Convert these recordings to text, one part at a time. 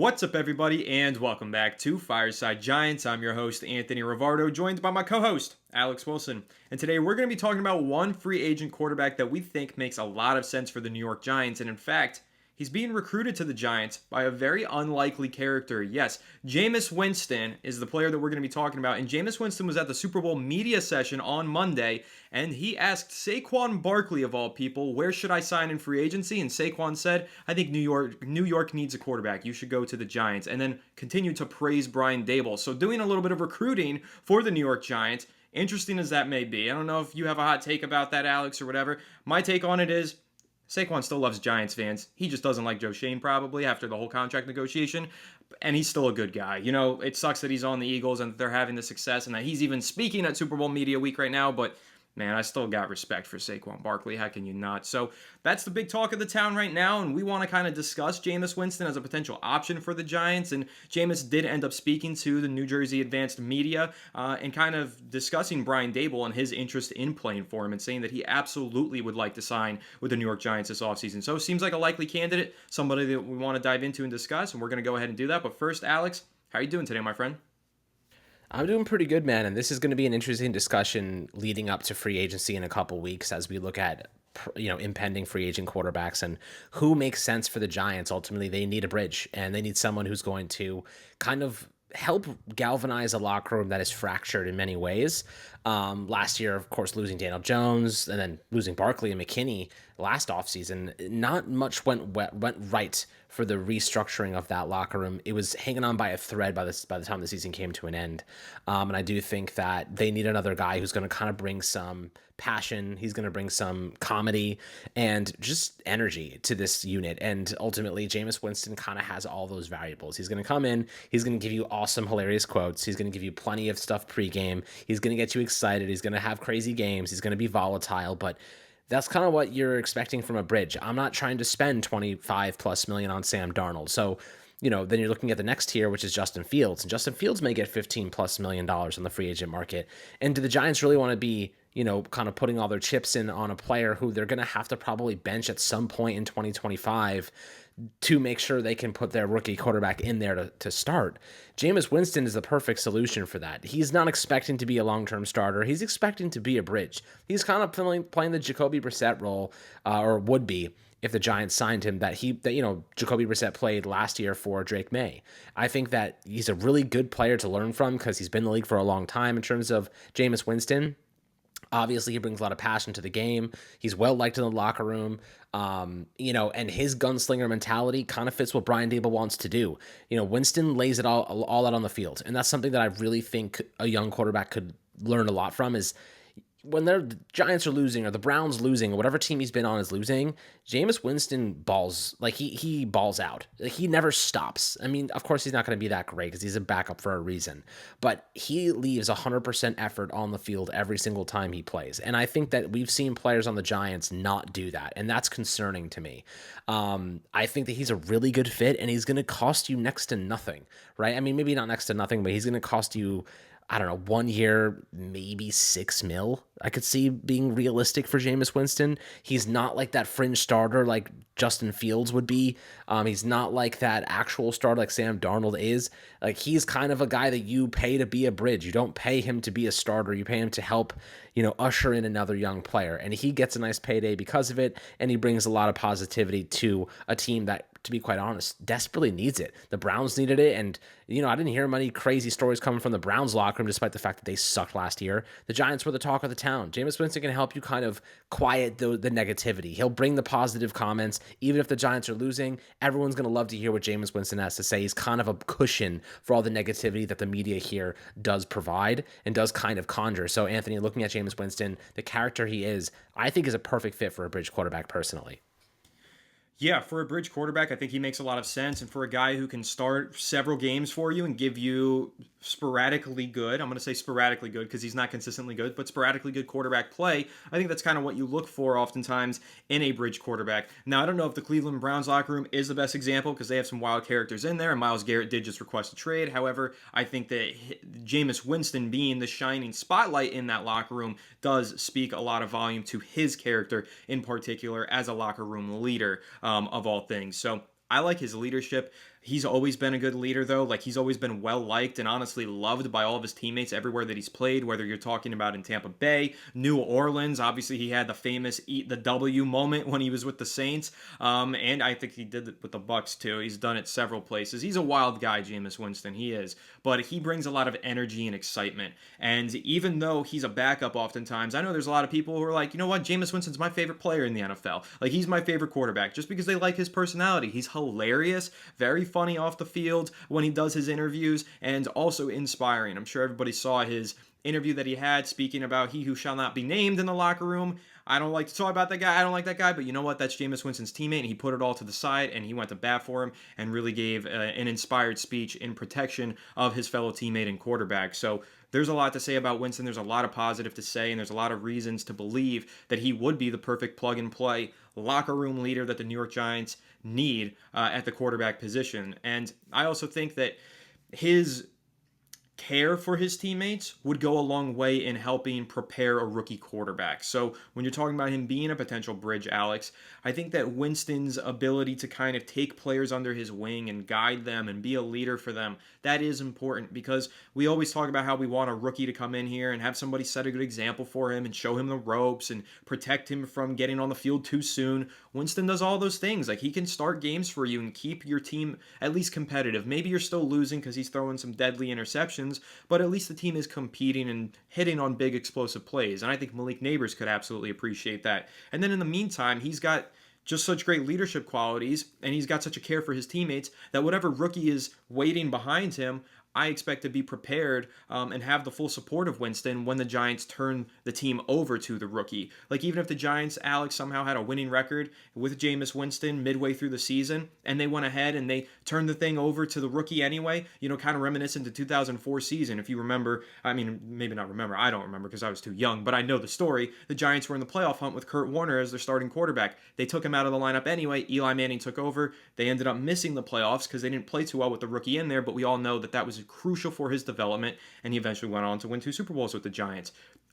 What's up, everybody, and welcome back to Fireside Giants. I'm your host, Anthony Rivardo, joined by my co-host, Alex Wilson. And today we're going to be talking about one free agent quarterback that we think makes a lot of sense for the New York Giants. And in fact, he's being recruited to the Giants by a very unlikely character. Yes, Jameis Winston is the player that we're going to be talking about. And Jameis Winston was at the Super Bowl media session on Monday, and he asked Saquon Barkley, of all people, where should I sign in free agency? And Saquon said, I think New York needs a quarterback. You should go to the Giants. And then continued to praise Brian Daboll. So doing a little bit of recruiting for the New York Giants, interesting as that may be. I don't know if you have a hot take about that, Alex, or whatever. My take on it is, Saquon still loves Giants fans. He just doesn't like Joe Shane probably after the whole contract negotiation, and he's still a good guy. You know, it sucks that he's on the Eagles and they're having the success and that he's even speaking at Super Bowl Media Week right now, but man, I still got respect for Saquon Barkley. How can you not? So that's the big talk of the town right now, and we want to kind of discuss Jameis Winston as a potential option for the Giants. And Jameis did end up speaking to the New Jersey Advanced Media and kind of discussing Brian Daboll and his interest in playing for him and saying that he absolutely would like to sign with the New York Giants this offseason. So it seems like a likely candidate, somebody that we want to dive into and discuss, and we're going to go ahead and do that. But first, Alex, how are you doing today, my friend? I'm doing pretty good, man, and this is going to be an interesting discussion leading up to free agency in a couple weeks as we look at impending free agent quarterbacks and who makes sense for the Giants. Ultimately, they need a bridge, and they need someone who's going to kind of help galvanize a locker room that is fractured in many ways. Last year, of course, losing Daniel Jones and then losing Barkley and McKinney last offseason, not much went right for the restructuring of that locker room. It was hanging on by a thread by the time the season came to an end. And I do think that they need another guy who's going to kind of bring some passion. He's going to bring some comedy and just energy to this unit. And ultimately, Jameis Winston kind of has all those variables. He's going to come in. He's going to give you awesome, hilarious quotes. He's going to give you plenty of stuff pregame. He's going to get you excited. He's going to have crazy games. He's going to be volatile, but that's kind of what you're expecting from a bridge. I'm not trying to spend 25 plus million on Sam Darnold. So, then you're looking at the next tier, which is Justin Fields. And Justin Fields may get 15 plus million dollars on the free agent market. And do the Giants really want to be, kind of putting all their chips in on a player who they're going to have to probably bench at some point in 2025 to make sure they can put their rookie quarterback in there to start? Jameis Winston is the perfect solution for that. He's not expecting to be a long-term starter. He's expecting to be a bridge. He's kind of playing the Jacoby Brissett role, or would be if the Giants signed him, that Jacoby Brissett played last year for Drake May. I think that he's a really good player to learn from because he's been in the league for a long time. In terms of Jameis Winston, obviously, he brings a lot of passion to the game. He's well liked in the locker room, and his gunslinger mentality kind of fits what Brian Daboll wants to do. Winston lays it all out on the field, and that's something that I really think a young quarterback could learn a lot from. Is when the Giants are losing or the Browns losing or whatever team he's been on is losing, Jameis Winston balls, like he balls out. Like, he never stops. I mean, of course, he's not going to be that great because he's a backup for a reason, but he leaves 100% effort on the field every single time he plays. And I think that we've seen players on the Giants not do that, and that's concerning to me. I think that he's a really good fit, and he's going to cost you next to nothing, right? I mean, maybe not next to nothing, but he's going to cost you, I don't know, 1 year, maybe $6 million. I could see being realistic for Jameis Winston. He's not like that fringe starter like Justin Fields would be. He's not like that actual starter like Sam Darnold is. Like, he's kind of a guy that you pay to be a bridge. You don't pay him to be a starter. You pay him to help, usher in another young player. And he gets a nice payday because of it, and he brings a lot of positivity to a team that, to be quite honest, desperately needs it. The Browns needed it, and I didn't hear many crazy stories coming from the Browns locker room, despite the fact that they sucked last year. The Giants were the talk of the town. Jameis Winston can help you kind of quiet the negativity. He'll bring the positive comments. Even if the Giants are losing, everyone's going to love to hear what Jameis Winston has to say. He's kind of a cushion for all the negativity that the media here does provide and does kind of conjure. So, Anthony, looking at Jameis Winston, the character he is, I think is a perfect fit for a bridge quarterback personally. Yeah, for a bridge quarterback, I think he makes a lot of sense. And for a guy who can start several games for you and give you sporadically good, I'm going to say sporadically good because he's not consistently good, but sporadically good quarterback play, I think that's kind of what you look for oftentimes in a bridge quarterback. Now, I don't know if the Cleveland Browns locker room is the best example because they have some wild characters in there, and Myles Garrett did just request a trade. However, I think that Jameis Winston being the shining spotlight in that locker room does speak a lot of volume to his character in particular as a locker room leader. Of all things. So I like his leadership. He's always been a good leader, though. Like, he's always been well liked and honestly loved by all of his teammates everywhere that he's played, whether you're talking about in Tampa Bay, New Orleans. Obviously, he had the famous eat the W moment when he was with the Saints. And I think he did it with the Bucks, too. He's done it several places. He's a wild guy, Jameis Winston. He is. But he brings a lot of energy and excitement. And even though he's a backup oftentimes, I know there's a lot of people who are like, you know what, Jameis Winston's my favorite player in the NFL. Like, he's my favorite quarterback just because they like his personality. He's hilarious, very funny off the field when he does his interviews, and also inspiring. I'm sure everybody saw his interview that he had speaking about he who shall not be named in the locker room. I don't like to talk about that guy. I don't like that guy, but you know what? That's Jameis Winston's teammate, and he put it all to the side, and he went to bat for him and really gave an inspired speech in protection of his fellow teammate and quarterback. So there's a lot to say about Winston. There's a lot of positive to say, and there's a lot of reasons to believe that he would be the perfect plug-and-play locker room leader that the New York Giants need at the quarterback position. And I also think that his care for his teammates would go a long way in helping prepare a rookie quarterback. So when you're talking about him being a potential bridge, Alex, I think that Winston's ability to kind of take players under his wing and guide them and be a leader for them, that is important, because we always talk about how we want a rookie to come in here and have somebody set a good example for him and show him the ropes and protect him from getting on the field too soon. Winston does all those things. Like, he can start games for you and keep your team at least competitive. Maybe you're still losing because he's throwing some deadly interceptions, but at least the team is competing and hitting on big explosive plays. And I think Malik Neighbors could absolutely appreciate that. And then in the meantime, he's got just such great leadership qualities, and he's got such a care for his teammates that whatever rookie is waiting behind him, I expect to be prepared and have the full support of Winston when the Giants turn the team over to the rookie. Like, even if the Giants, Alex, somehow had a winning record with Jameis Winston midway through the season, and they went ahead and they turned the thing over to the rookie anyway, you know, kind of reminiscent to 2004 season. If you remember, I mean, maybe not remember, I don't remember because I was too young, but I know the story. The Giants were in the playoff hunt with Kurt Warner as their starting quarterback. They took him out of the lineup anyway. Eli Manning took over. They ended up missing the playoffs because they didn't play too well with the rookie in there, but we all know that that was crucial for his development, and he eventually went on to win 2 Super Bowls with the Giants.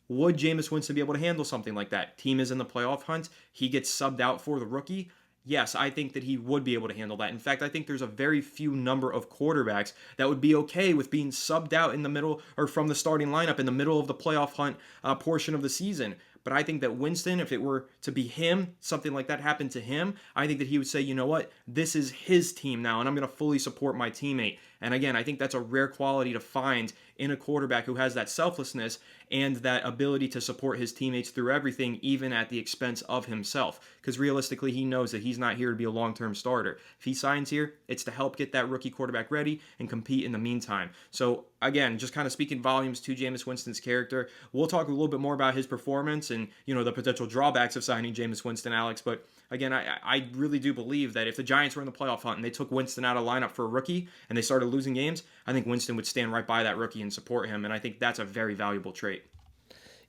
Would Jameis Winston be able to handle something like that? Team is in the playoff hunt. He gets subbed out for the rookie. Yes, I think that he would be able to handle that. In fact, I think there's a very few number of quarterbacks that would be okay with being subbed out in the middle or from the starting lineup in the middle of the playoff hunt portion of the season. But I think that Winston, if it were to be him, something like that happened to him, I think that he would say, you know what, this is his team now, and I'm going to fully support my teammate. And again, I think that's a rare quality to find in a quarterback who has that selflessness and that ability to support his teammates through everything, even at the expense of himself. Because realistically, he knows that he's not here to be a long-term starter. If he signs here, it's to help get that rookie quarterback ready and compete in the meantime. So again, just kind of speaking volumes to Jameis Winston's character. We'll talk a little bit more about his performance and, you know, the potential drawbacks of signing Jameis Winston, Alex. But again, I really do believe that if the Giants were in the playoff hunt and they took Winston out of lineup for a rookie and they started losing games, I think Winston would stand right by that rookie and support him. And I think that's a very valuable trait.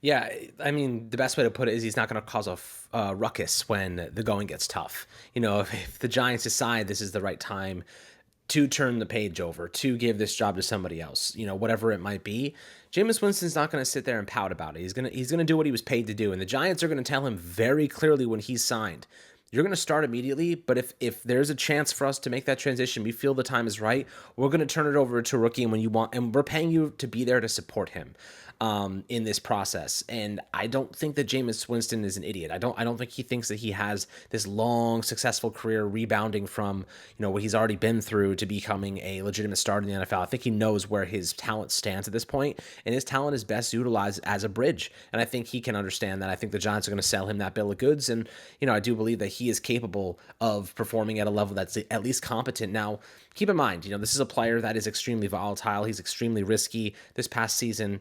Yeah, I mean, the best way to put it is he's not going to cause a ruckus when the going gets tough. You know, if the Giants decide this is the right time to turn the page over, to give this job to somebody else, you know, whatever it might be, Jameis Winston's not going to sit there and pout about it. He's gonna do what he was paid to do, and the Giants are going to tell him very clearly when he's signed, you're going to start immediately, but if there's a chance for us to make that transition, we feel the time is right, we're going to turn it over to a rookie, and when you want, and we're paying you to be there to support him in this process. And I don't think that Jameis Winston is an idiot. I don't think he thinks that he has this long, successful career rebounding from, you know, what he's already been through to becoming a legitimate starter in the NFL. I think he knows where his talent stands at this point, and his talent is best utilized as a bridge. And I think he can understand that. I think the Giants are going to sell him that bill of goods. And, you know, I do believe that he is capable of performing at a level that's at least competent. Now, keep in mind, you know, this is a player that is extremely volatile. He's extremely risky. This past season,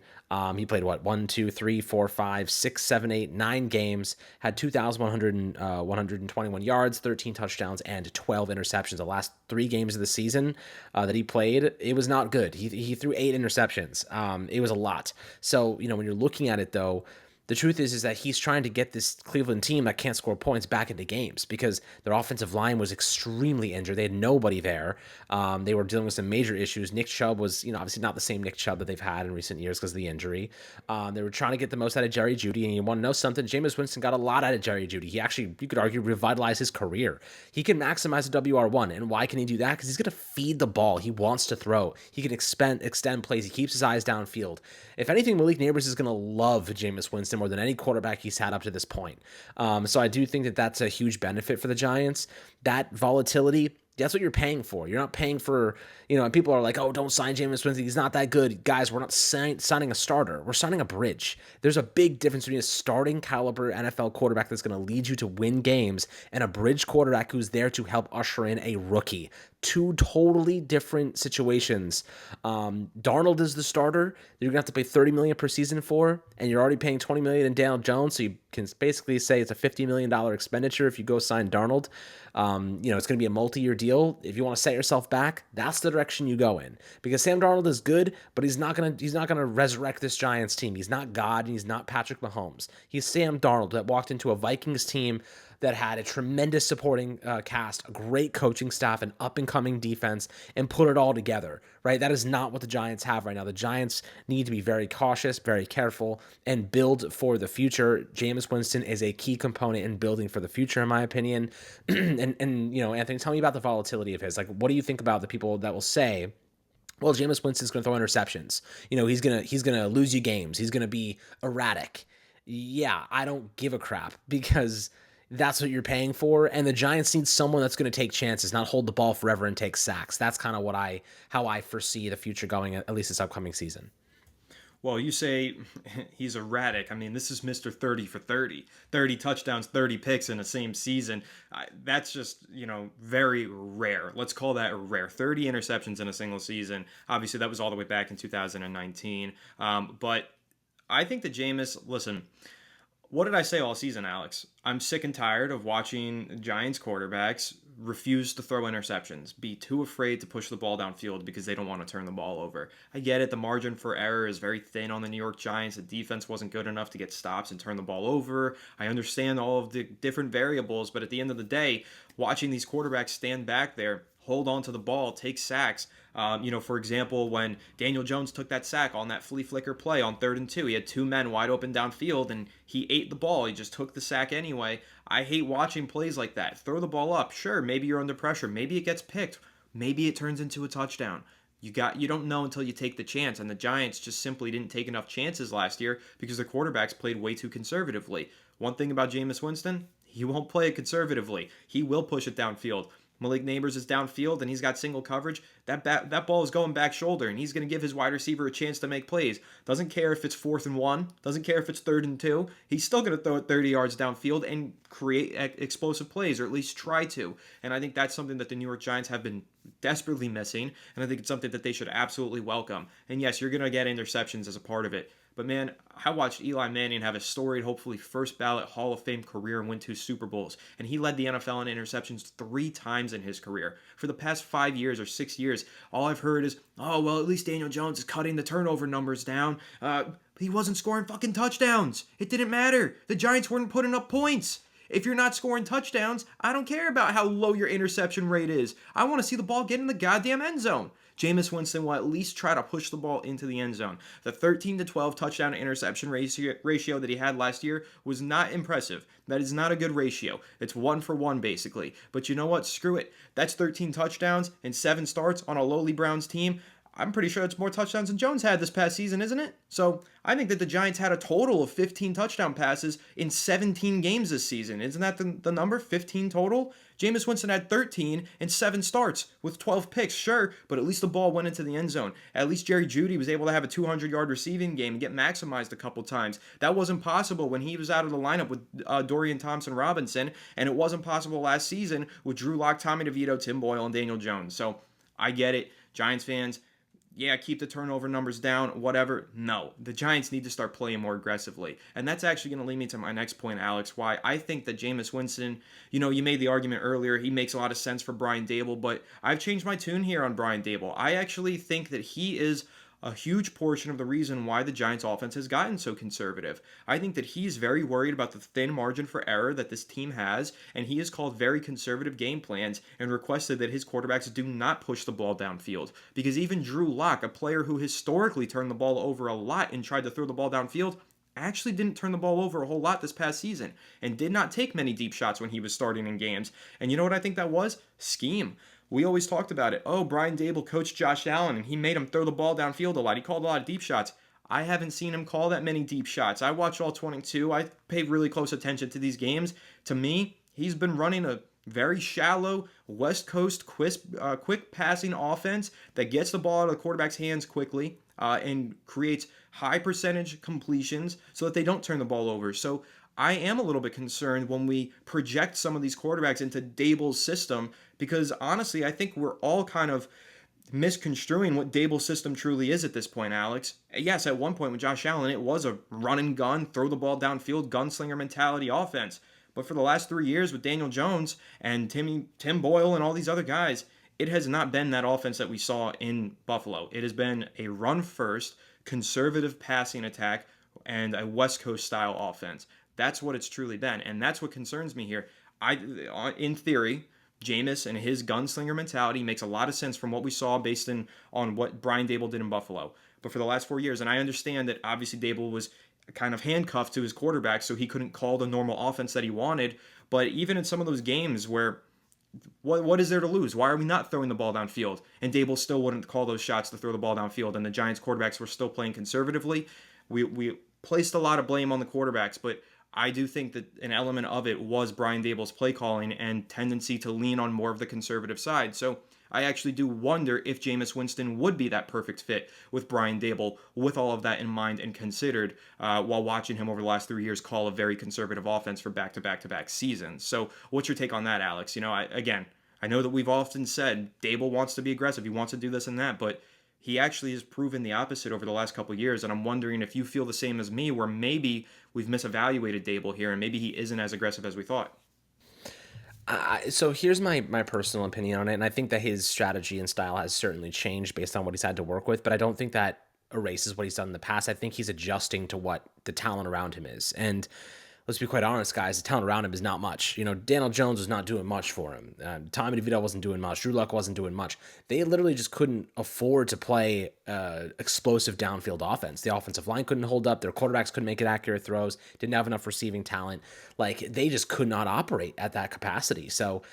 he played 1, 2, 3, 4, 5, 6, 7, 8, 9 games, had 121 yards, 13 touchdowns, and 12 interceptions. The last 3 games of the season that he played, it was not good. He threw 8 interceptions. It was a lot. So, you know, when you're looking at it, though, The truth is that he's trying to get this Cleveland team that can't score points back into games because their offensive line was extremely injured. They had nobody there. They were dealing with some major issues. Nick Chubb was, obviously not the same Nick Chubb that they've had in recent years because of the injury. They were trying to get the most out of Jerry Jeudy, and you want to know something? Jameis Winston got a lot out of Jerry Jeudy. He actually, you could argue, revitalized his career. He can maximize the WR1, and why can he do that? Because he's going to feed the ball. He wants to throw. He can extend plays. He keeps his eyes downfield. If anything, Malik Neighbors is going to love Jameis Winston more than any quarterback he's had up to this point. So I do think that that's a huge benefit for the Giants. That volatility, that's what you're paying for. You're not paying for, and people are like, oh, don't sign Jameis Winston. He's not that good. Guys, we're not signing a starter. We're signing a bridge. There's a big difference between a starting caliber NFL quarterback that's going to lead you to win games and a bridge quarterback who's there to help usher in a rookie. Two totally different situations. Darnold is the starter. You're going to have to pay $30 million per season for, and you're already paying $20 million in Daniel Jones, so you can basically say it's a $50 million expenditure if you go sign Darnold. It's going to be a multi-year deal. If you want to set yourself back, that's the direction you go in. Because Sam Darnold is good, but he's not gonna resurrect this Giants team. He's not God, and he's not Patrick Mahomes. He's Sam Darnold that walked into a Vikings team that had a tremendous supporting cast, a great coaching staff, an up-and-coming defense, and put it all together, right? That is not what the Giants have right now. The Giants need to be very cautious, very careful, and build for the future. Jameis Winston is a key component in building for the future, in my opinion. and Anthony, tell me about the volatility of his. Like, what do you think about the people that will say, well, Jameis Winston's going to throw interceptions. He's gonna lose you games. He's going to be erratic. Yeah, I don't give a crap because that's what you're paying for. And the Giants need someone that's going to take chances, not hold the ball forever and take sacks. That's kind of how I foresee the future going, at least this upcoming season. Well, you say he's erratic. I mean, this is Mr. 30 for 30. 30 touchdowns, 30 picks in the same season. That's just, very rare. Let's call that rare. 30 interceptions in a single season. Obviously, that was all the way back in 2019. But I think that Jameis, listen, what did I say all season, Alex? I'm sick and tired of watching Giants quarterbacks refuse to throw interceptions, be too afraid to push the ball downfield because they don't want to turn the ball over. I get it. The margin for error is very thin on the New York Giants. The defense wasn't good enough to get stops and turn the ball over. I understand all of the different variables, but at the end of the day, watching these quarterbacks stand back there, hold on to the ball, take sacks. For example, when Daniel Jones took that sack on that flea flicker play on 3rd and 2, he had two men wide open downfield and he ate the ball. He just took the sack anyway. I hate watching plays like that. Throw the ball up. Sure, maybe you're under pressure. Maybe it gets picked. Maybe it turns into a touchdown. You don't know until you take the chance, and the Giants just simply didn't take enough chances last year because the quarterbacks played way too conservatively. One thing about Jameis Winston, he won't play it conservatively. He will push it downfield. Malik Neighbors is downfield and he's got single coverage. That ball is going back shoulder and he's going to give his wide receiver a chance to make plays. Doesn't care if it's 4th and 1. Doesn't care if it's 3rd and 2. He's still going to throw it 30 yards downfield and create explosive plays, or at least try to. And I think that's something that the New York Giants have been desperately missing. And I think it's something that they should absolutely welcome. And yes, you're going to get interceptions as a part of it. But man, I watched Eli Manning have a storied, hopefully first ballot Hall of Fame career and win 2 Super Bowls. And he led the NFL in interceptions 3 times in his career. For the past 5 years or 6 years, all I've heard is, oh, well, at least Daniel Jones is cutting the turnover numbers down. He wasn't scoring fucking touchdowns. It didn't matter. The Giants weren't putting up points. If you're not scoring touchdowns, I don't care about how low your interception rate is. I want to see the ball get in the goddamn end zone. Jameis Winston will at least try to push the ball into the end zone. The 13-12 touchdown to interception ratio that he had last year was not impressive. That is not a good ratio. It's 1 for 1 basically. But you know what? Screw it. That's 13 touchdowns and 7 starts on a lowly Browns team. I'm pretty sure it's more touchdowns than Jones had this past season, isn't it? So I think that the Giants had a total of 15 touchdown passes in 17 games this season. Isn't that the number? 15 total? Jameis Winston had 13 and 7 starts with 12 picks, sure, but at least the ball went into the end zone. At least Jerry Jeudy was able to have a 200-yard receiving game and get maximized a couple times. That wasn't possible when he was out of the lineup with Dorian Thompson-Robinson, and it wasn't possible last season with Drew Lock, Tommy DeVito, Tim Boyle, and Daniel Jones. So I get it. Giants fans, yeah, keep the turnover numbers down, whatever. No, the Giants need to start playing more aggressively. And that's actually going to lead me to my next point, Alex, why I think that Jameis Winston, you made the argument earlier, he makes a lot of sense for Brian Dable, but I've changed my tune here on Brian Dable. I actually think that he is a huge portion of the reason why the Giants offense has gotten so conservative. I think that he's very worried about the thin margin for error that this team has, and he has called very conservative game plans and requested that his quarterbacks do not push the ball downfield. Because even Drew Lock, a player who historically turned the ball over a lot and tried to throw the ball downfield, actually didn't turn the ball over a whole lot this past season and did not take many deep shots when he was starting in games. And you know what I think that was? Scheme. We always talked about it. Oh, Brian Dable coached Josh Allen and he made him throw the ball downfield a lot. He called a lot of deep shots. I haven't seen him call that many deep shots. I watch all 22. I pay really close attention to these games. To me, he's been running a very shallow West Coast quick passing offense that gets the ball out of the quarterback's hands quickly and creates high percentage completions so that they don't turn the ball over. So I am a little bit concerned when we project some of these quarterbacks into Dable's system because honestly, I think we're all kind of misconstruing what Dable's system truly is at this point, Alex. Yes, at one point with Josh Allen, it was a run and gun, throw the ball downfield, gunslinger mentality offense. But for the last 3 years with Daniel Jones and Tim Boyle and all these other guys, it has not been that offense that we saw in Buffalo. It has been a run first, conservative passing attack, and a West Coast style offense. That's what it's truly been, and that's what concerns me here. In theory, Jameis and his gunslinger mentality makes a lot of sense from what we saw based on what Brian Dable did in Buffalo. But for the last 4 years, and I understand that obviously Dable was kind of handcuffed to his quarterback, so he couldn't call the normal offense that he wanted. But even in some of those games where what is there to lose? Why are we not throwing the ball downfield? And Dable still wouldn't call those shots to throw the ball downfield, and the Giants quarterbacks were still playing conservatively. We placed a lot of blame on the quarterbacks, but I do think that an element of it was Brian Dable's play calling and tendency to lean on more of the conservative side. So I actually do wonder if Jameis Winston would be that perfect fit with Brian Dable with all of that in mind and considered while watching him over the last 3 years call a very conservative offense for back-to-back-to-back seasons. So what's your take on that, Alex? I know that we've often said Dable wants to be aggressive. He wants to do this and that, but he actually has proven the opposite over the last couple of years. And I'm wondering if you feel the same as me, where maybe we've misevaluated Dable here and maybe he isn't as aggressive as we thought. So here's my personal opinion on it, and I think that his strategy and style has certainly changed based on what he's had to work with, but I don't think that erases what he's done in the past. I think he's adjusting to what the talent around him is. And let's be quite honest, guys, the talent around him is not much. Daniel Jones was not doing much for him. Tommy DeVito wasn't doing much. Drew Luck wasn't doing much. They literally just couldn't afford to play explosive downfield offense. The offensive line couldn't hold up. Their quarterbacks couldn't make it accurate throws. Didn't have enough receiving talent. Like, they just could not operate at that capacity. So,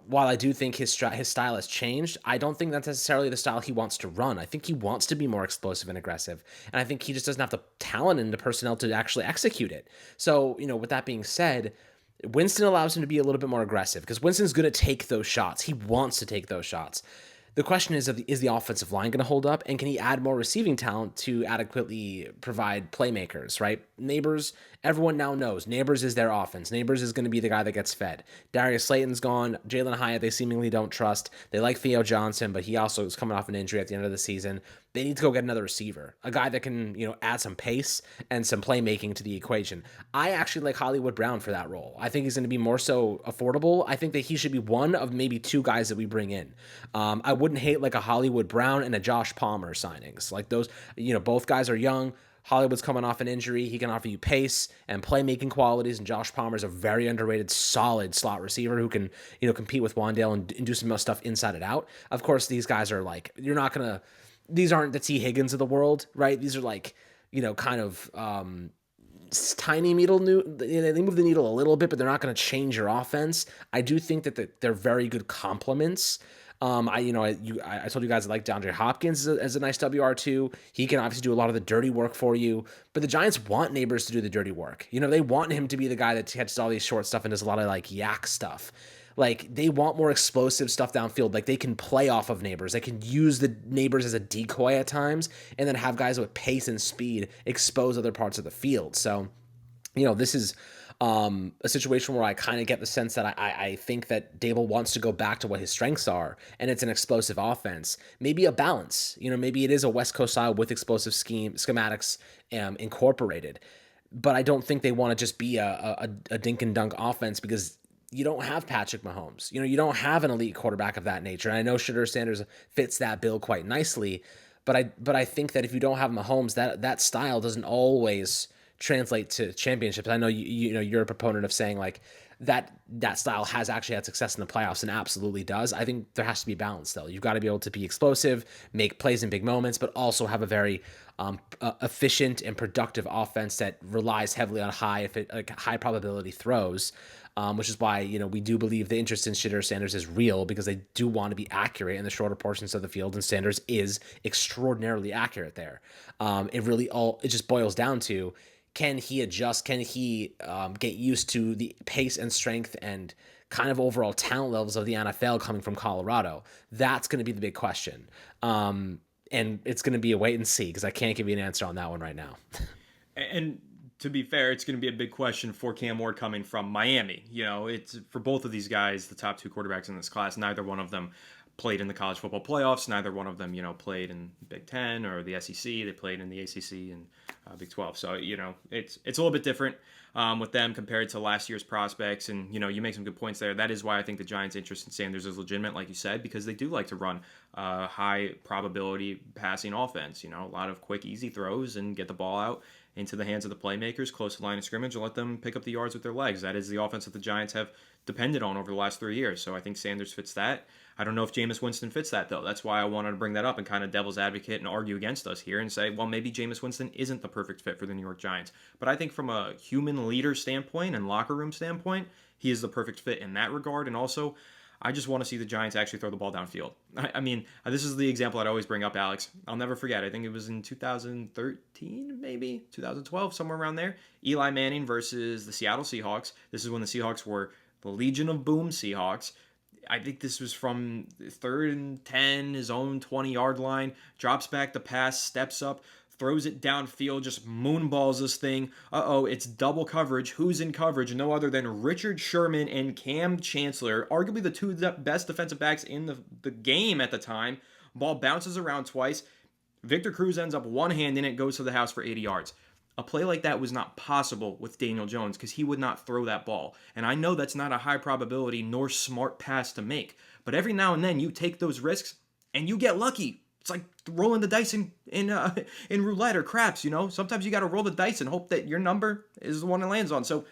while I do think his style has changed, I don't think that's necessarily the style he wants to run. I think he wants to be more explosive and aggressive, and I think he just doesn't have the talent and the personnel to actually execute it. So, with that being said, Winston allows him to be a little bit more aggressive because Winston's going to take those shots. He wants to take those shots. The question is the offensive line going to hold up, and can he add more receiving talent to adequately provide playmakers, right? Neighbors, everyone now knows Neighbors is their offense. Neighbors is going to be the guy that gets fed. Darius Slayton's gone. Jalen Hyatt, they seemingly don't trust. They like Theo Johnson, but he also is coming off an injury at the end of the season. They need to go get another receiver, a guy that can, add some pace and some playmaking to the equation. I actually like Hollywood Brown for that role. I think he's going to be more so affordable. I think that he should be one of maybe two guys that we bring in. I wouldn't hate like a Hollywood Brown and a Josh Palmer signings. Like those, both guys are young. Hollywood's coming off an injury. He can offer you pace and playmaking qualities, and Josh Palmer's a very underrated, solid slot receiver who can, compete with Wandale and do some stuff inside and out. Of course, these guys are like, these aren't the T. Higgins of the world, right? These are like, kind of tiny needle. They move the needle a little bit, but they're not going to change your offense. I do think that they're very good complements. I told you guys I like DeAndre Hopkins as a nice WR2. He can obviously do a lot of the dirty work for you, but the Giants want Neighbors to do the dirty work. They want him to be the guy that catches all these short stuff and does a lot of like yak stuff. Like, they want more explosive stuff downfield. Like, they can play off of Neighbors. They can use the Neighbors as a decoy at times and then have guys with pace and speed expose other parts of the field. So, this is a situation where I kind of get the sense that I think that Dable wants to go back to what his strengths are, and it's an explosive offense. Maybe a balance. Maybe it is a West Coast style with explosive schematics incorporated. But I don't think they want to just be a dink and dunk offense because you don't have Patrick Mahomes. You don't have an elite quarterback of that nature. And I know Shedeur Sanders fits that bill quite nicely, But I think that if you don't have Mahomes, that style doesn't always translate to championships. I know you're a proponent of saying like that style has actually had success in the playoffs and absolutely does. I think there has to be balance though. You've got to be able to be explosive, make plays in big moments, but also have a very efficient and productive offense that relies heavily on high probability throws. Which is why we do believe the interest in Shedeur Sanders is real because they do want to be accurate in the shorter portions of the field, and Sanders is extraordinarily accurate there. It just boils down to, can he adjust? Can he get used to the pace and strength and kind of overall talent levels of the NFL coming from Colorado? That's going to be the big question. And it's going to be a wait and see because I can't give you an answer on that one right now. And to be fair, it's going to be a big question for Cam Ward coming from Miami. It's for both of these guys, the top two quarterbacks in this class. Neither one of them played in the college football playoffs. Neither one of them, played in Big Ten or the SEC. They played in the ACC and Big 12. So, it's a little bit different with them compared to last year's prospects. And, you make some good points there. That is why I think the Giants' interest in Sanders is legitimate, like you said, because they do like to run high probability passing offense. A lot of quick, easy throws and get the ball out into the hands of the playmakers close to the line of scrimmage and let them pick up the yards with their legs. That is the offense that the Giants have depended on over the last 3 years. So I think Sanders fits that. I don't know if Jameis Winston fits that, though. That's why I wanted to bring that up and kind of devil's advocate and argue against us here and say, well, maybe Jameis Winston isn't the perfect fit for the New York Giants. But I think from a human leader standpoint and locker room standpoint, he is the perfect fit in that regard. And also, I just want to see the Giants actually throw the ball downfield. I mean, this is the example I'd always bring up, Alex. I'll never forget. I think it was in 2013, maybe 2012, somewhere around there. Eli Manning versus the Seattle Seahawks. This is when the Seahawks were the Legion of Boom Seahawks. I think this was from 3rd and 10, his own 20-yard line. Drops back the pass, steps up, throws it downfield, just moonballs this thing. It's double coverage. Who's in coverage? No other than Richard Sherman and Cam Chancellor, arguably the two best defensive backs in the game at the time. Ball bounces around twice. Victor Cruz ends up one-handing it, goes to the house for 80 yards. A play like that was not possible with Daniel Jones because he would not throw that ball. And I know that's not a high probability nor smart pass to make. But every now and then you take those risks and you get lucky. It's like rolling the dice in roulette or craps, Sometimes you got to roll the dice and hope that your number is the one it lands on. So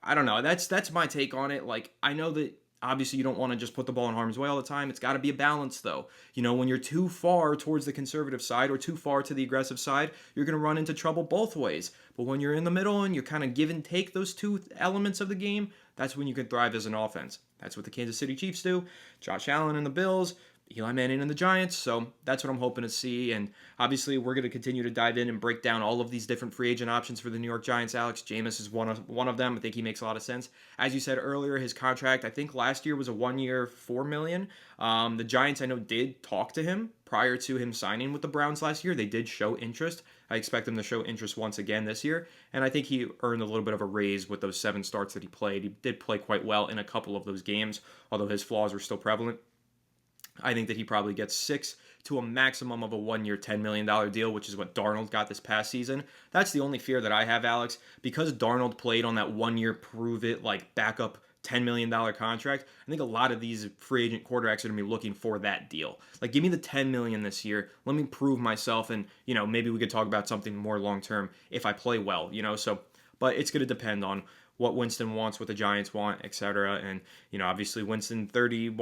I don't know. That's my take on it. Like, I know that obviously you don't want to just put the ball in harm's way all the time. It's got to be a balance, though. When you're too far towards the conservative side or too far to the aggressive side, you're going to run into trouble both ways. But when you're in the middle and you kind of give and take those two elements of the game, that's when you can thrive as an offense. That's what the Kansas City Chiefs do. Josh Allen and the Bills, Eli Manning and the Giants. So that's what I'm hoping to see. And obviously, we're going to continue to dive in and break down all of these different free agent options for the New York Giants. Alex, Jameis is one of them. I think he makes a lot of sense. As you said earlier, his contract, I think last year was a 1 year, $4 million. The Giants, I know, did talk to him prior to him signing with the Browns last year. They did show interest. I expect him to show interest once again this year. And I think he earned a little bit of a raise with those 7 starts that he played. He did play quite well in a couple of those games, although his flaws were still prevalent. I think that he probably gets 6 to a maximum of a 1 year, $10 million deal, which is what Darnold got this past season. That's the only fear that I have, Alex. Because Darnold played on that 1 year prove it, like backup $10 million contract, I think a lot of these free agent quarterbacks are going to be looking for that deal. Like, give me the $10 million this year. Let me prove myself, and, maybe we could talk about something more long-term if I play well, So, but it's going to depend on what Winston wants, what the Giants want, etc. And, obviously Winston, 30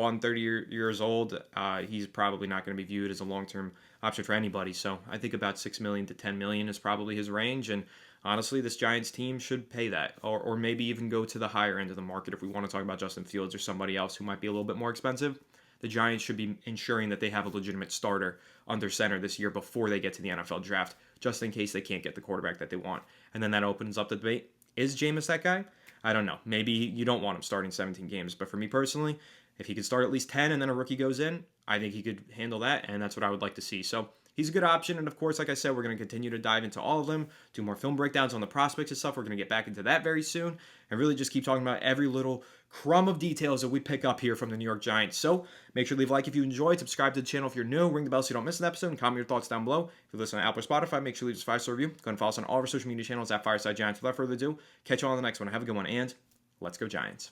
years old, he's probably not going to be viewed as a long-term option for anybody. So I think about $6 million to $10 million is probably his range. And honestly, this Giants team should pay that, or maybe even go to the higher end of the market if we want to talk about Justin Fields or somebody else who might be a little bit more expensive. The Giants should be ensuring that they have a legitimate starter under center this year before they get to the NFL draft, just in case they can't get the quarterback that they want. And then that opens up the debate. Is Jameis that guy? I don't know. Maybe you don't want him starting 17 games. But for me personally, if he could start at least 10 and then a rookie goes in, I think he could handle that, and that's what I would like to see. So he's a good option, and of course, like I said, we're going to continue to dive into all of them, do more film breakdowns on the prospects and stuff. We're going to get back into that very soon, and really just keep talking about every little crumb of details that we pick up here from the New York Giants. So make sure to leave a like if you enjoyed, subscribe to the channel if you're new, ring the bell so you don't miss an episode, and comment your thoughts down below. If you listen on Apple or Spotify, make sure to leave us a 5-star review. Go ahead and follow us on all of our social media channels at Fireside Giants. Without further ado, catch you all on the next one. Have a good one, and let's go Giants.